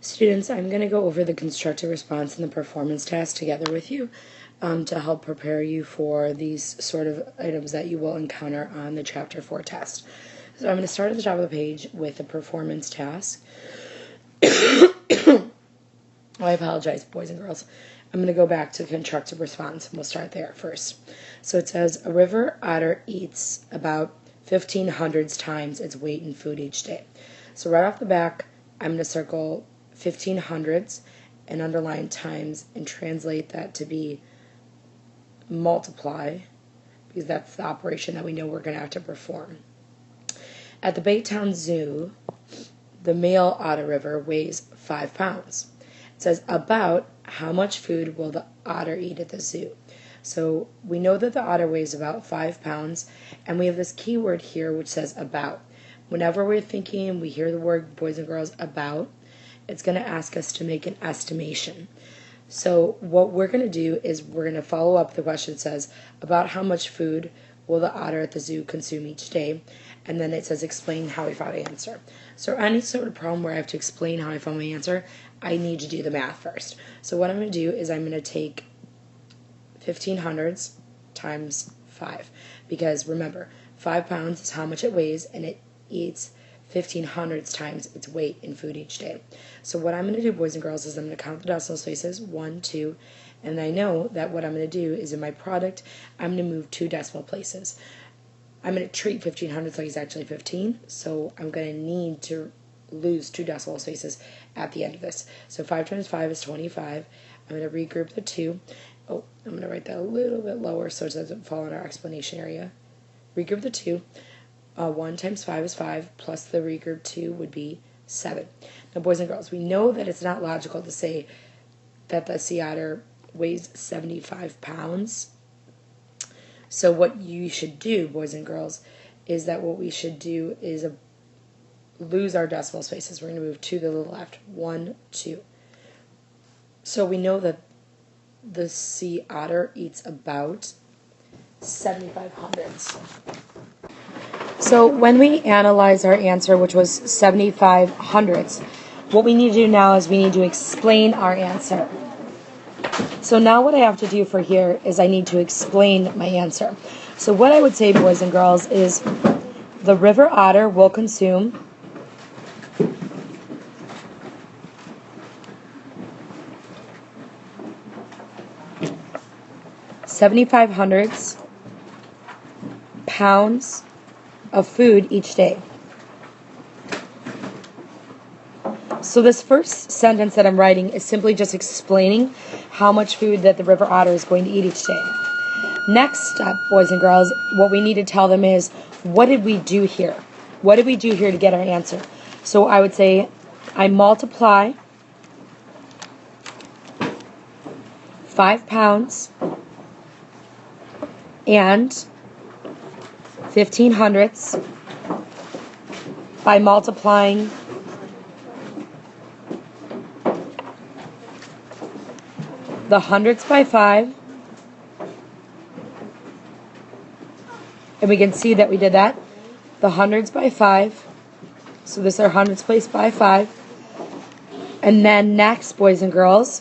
Students, I'm going to go over the constructive response and the performance task together with you to help prepare you for these sort of items that you will encounter on the Chapter 4 test. So I'm going to start at the top of the page with a performance task. I apologize, boys and girls. I'm going to go back to the constructive response, and we'll start there first. So it says, a river otter eats about 1,500 times its weight in food each day. So right off the back, I'm going to circle 1,500s and underline times and translate that to be multiply, because that's the operation that we know we're going to have to perform. At the Baytown Zoo, the male otter river weighs 5 pounds. It says, about how much food will the otter eat at the zoo? So we know that the otter weighs about 5 pounds, and we have this keyword here which says about. Whenever we're thinking, we hear the word, boys and girls, about, it's going to ask us to make an estimation. So what we're going to do is we're going to follow up. The question says, about how much food will the otter at the zoo consume each day? And then it says, explain how we found the answer. So any sort of problem where I have to explain how I found my answer, I need to do the math first. So what I'm going to do is I'm going to take 1,500s times 5. Because remember, 5 pounds is how much it weighs, and it eats 1,500 times its weight in food each day. So what I'm going to do, boys and girls, is I'm going to count the decimal places, 1, 2, and I know that what I'm going to do is in my product, I'm going to move 2 decimal places. I'm going to treat 1,500 like it's actually 15, so I'm going to need to lose 2 decimal spaces at the end of this. So 5 times 5 is 25. I'm going to regroup the 2. Oh, I'm going to write that a little bit lower so it doesn't fall in our explanation area. Regroup the 2. 1 times 5 is 5, plus the regroup 2 would be 7. Now, boys and girls, we know that it's not logical to say that the sea otter weighs 75 pounds. So what you should do, boys and girls, is that what we should do is lose our decimal spaces. We're going to move 2 to the left. 1, 2. So we know that the sea otter eats about 7,500s. So when we analyze our answer, which was 7,500s, what we need to do now is we need to explain our answer. So now what I have to do for here is I need to explain my answer. So what I would say, boys and girls, is the river otter will consume 7,500 pounds of food each day. So this first sentence that I'm writing is simply just explaining how much food that the river otter is going to eat each day. Next step, boys and girls, what we need to tell them is, what did we do here? What did we do here to get our answer? So I would say, I multiply 5 pounds and 1,500s by multiplying the hundreds by 5, and we can see that we did that. The hundreds by 5, so this is our hundreds placed by 5, and then next, boys and girls,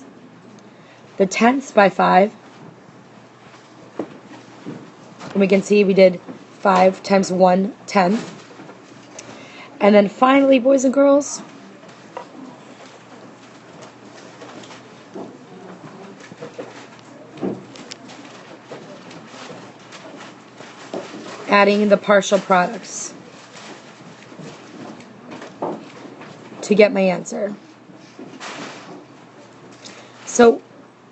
the tenths by 5, and we can see we did 5 times 1/10. And then finally, boys and girls, adding the partial products to get my answer. So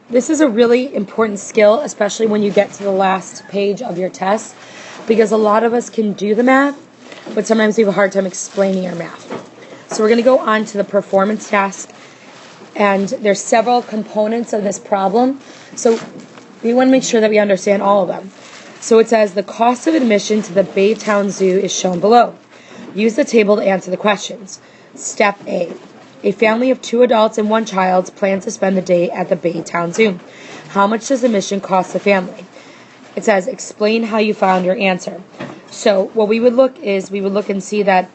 this is a really important skill, especially when you get to the last page of your test, because a lot of us can do the math, but sometimes we have a hard time explaining our math. So we're going to go on to the performance task, and there's several components of this problem, so we want to make sure that we understand all of them. So it says, the cost of admission to the Baytown Zoo is shown below. Use the table to answer the questions. Step A. A family of 2 adults and 1 child plans to spend the day at the Baytown Zoo. How much does admission cost the family? It says, explain how you found your answer. So what we would look is, we would look and see that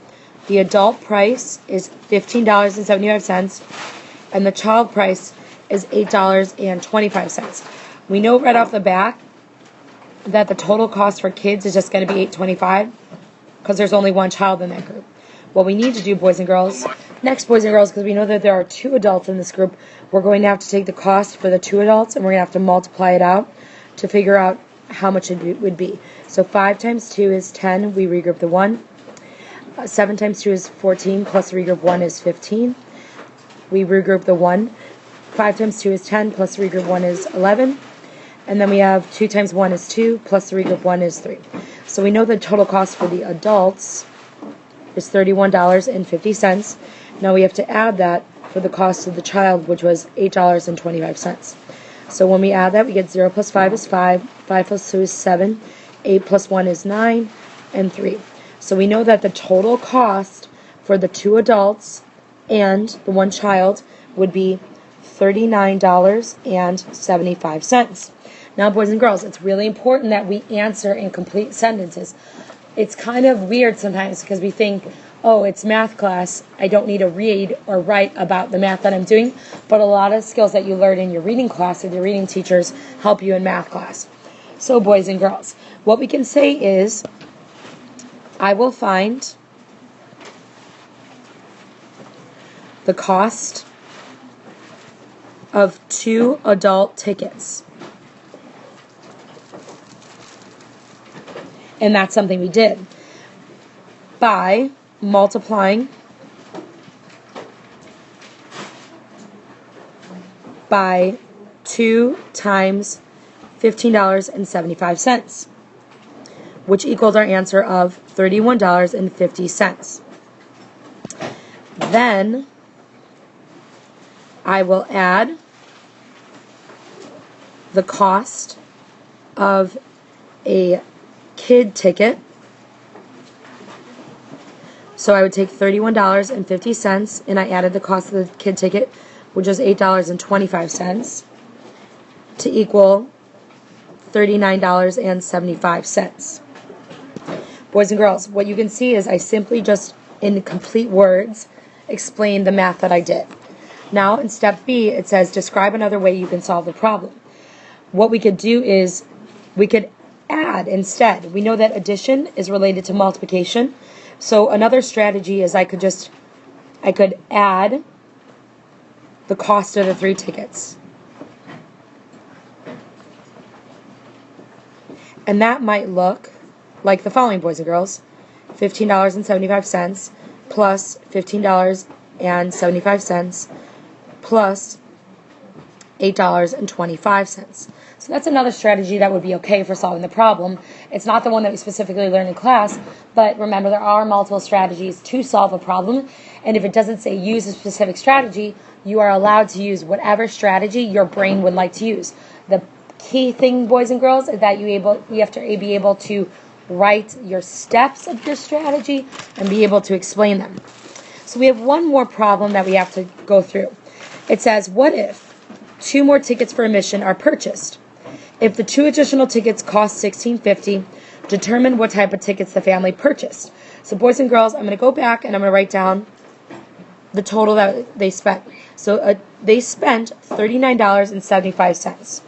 the adult price is $15.75, and the child price is $8.25. We know right off the bat that the total cost for kids is just going to be $8.25 because there's only one child in that group. What we need to do, boys and girls, because we know that there are 2 adults in this group, we're going to have to take the cost for the 2 adults and we're going to have to multiply it out to figure out how much it would be. So 5 times 2 is 10. We regroup the 1. 7 times 2 is 14, plus regroup 1 is 15. We regroup the 1. 5 times 2 is 10, plus regroup 1 is 11. And then we have 2 times 1 is 2, plus regroup 1 is 3. So we know the total cost for the adults is $31.50. Now we have to add that for the cost of the child, which was $8.25. So when we add that, we get 0 plus 5 is 5, 5 plus 2 is 7, 8 plus 1 is 9, and 3. So we know that the total cost for the 2 adults and the 1 child would be $39.75. Now, boys and girls, it's really important that we answer in complete sentences. It's kind of weird sometimes because we think, oh, it's math class, I don't need to read or write about the math that I'm doing, but a lot of skills that you learn in your reading class with your reading teachers help you in math class. So, boys and girls, what we can say is, I will find the cost of 2 adult tickets. And that's something we did by multiplying by 2 times $15.75, which equals our answer of $31.50. Then I will add the cost of a kid ticket. So I would take $31.50 and I added the cost of the kid ticket, which is $8.25, to equal $39.75. Boys and girls, what you can see is I simply just, in complete words, explain the math that I did. Now, in step B, it says, describe another way you can solve the problem. What we could do is, we could add instead. We know that addition is related to multiplication. So another strategy is I could add the cost of the 3 tickets. And that might look like the following, boys and girls. $15.75 plus $15.75 plus $8.25. So that's another strategy that would be okay for solving the problem. It's not the one that we specifically learned in class, but remember there are multiple strategies to solve a problem, and if it doesn't say use a specific strategy, you are allowed to use whatever strategy your brain would like to use. The key thing, boys and girls, is that you have to be able to write your steps of your strategy and be able to explain them. So we have one more problem that we have to go through. It says, what if 2 more tickets for admission are purchased? If the 2 additional tickets cost $16.50, determine what type of tickets the family purchased. So boys and girls, I'm going to go back and I'm going to write down the total that they spent. So they spent $39.75.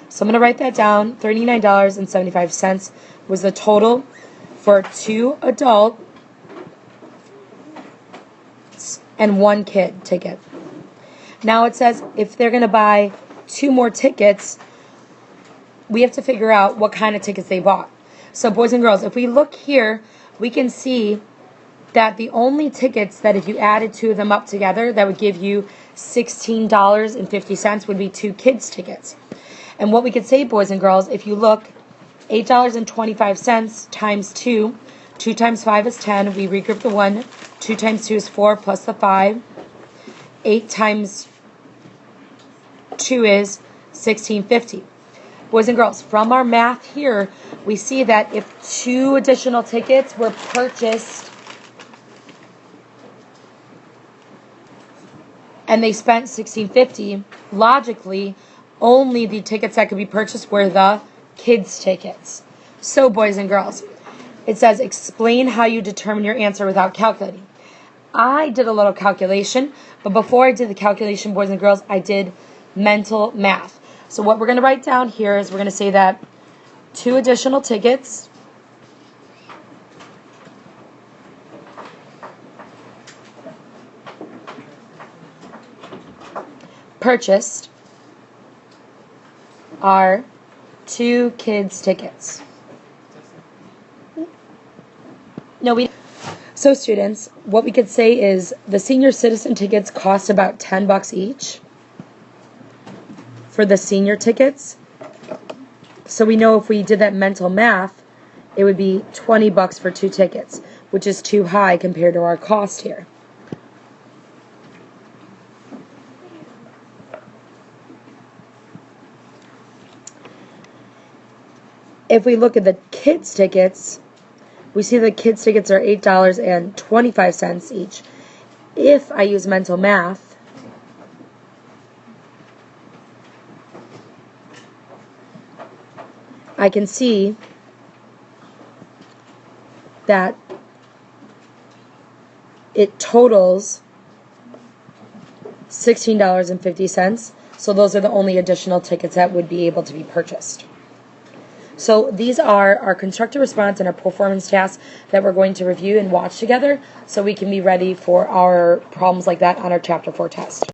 So I'm going to write that down. $39.75 was the total for 2 adult and 1 kid ticket. Now it says if they're going to buy 2 more tickets, we have to figure out what kind of tickets they bought. So boys and girls, if we look here, we can see that the only tickets that if you added 2 of them up together that would give you $16.50 would be 2 kids tickets. And what we could say, boys and girls, if you look, $8.25 times 2, 2 times 5 is 10, we regroup the 1, 2 times 2 is 4 plus the 5, 8 times 2 is $16.50. Boys and girls, from our math here, we see that if 2 additional tickets were purchased and they spent $16.50, logically, only the tickets that could be purchased were the kids' tickets. So, boys and girls, it says explain how you determine your answer without calculating. I did a little calculation, but before I did the calculation, boys and girls, I did mental math. So what we're going to write down here is we're going to say that 2 additional tickets purchased are 2 kids' tickets. So students, what we could say is the senior citizen tickets cost about $10 each for the senior tickets. So we know if we did that mental math, it would be $20 for 2 tickets, which is too high compared to our cost here. If we look at the kids' tickets, we see the kids' tickets are $8.25 each. If I use mental math, I can see that it totals $16.50. So those are the only additional tickets that would be able to be purchased. So these are our constructive response and our performance tasks that we're going to review and watch together so we can be ready for our problems like that on our Chapter 4 test.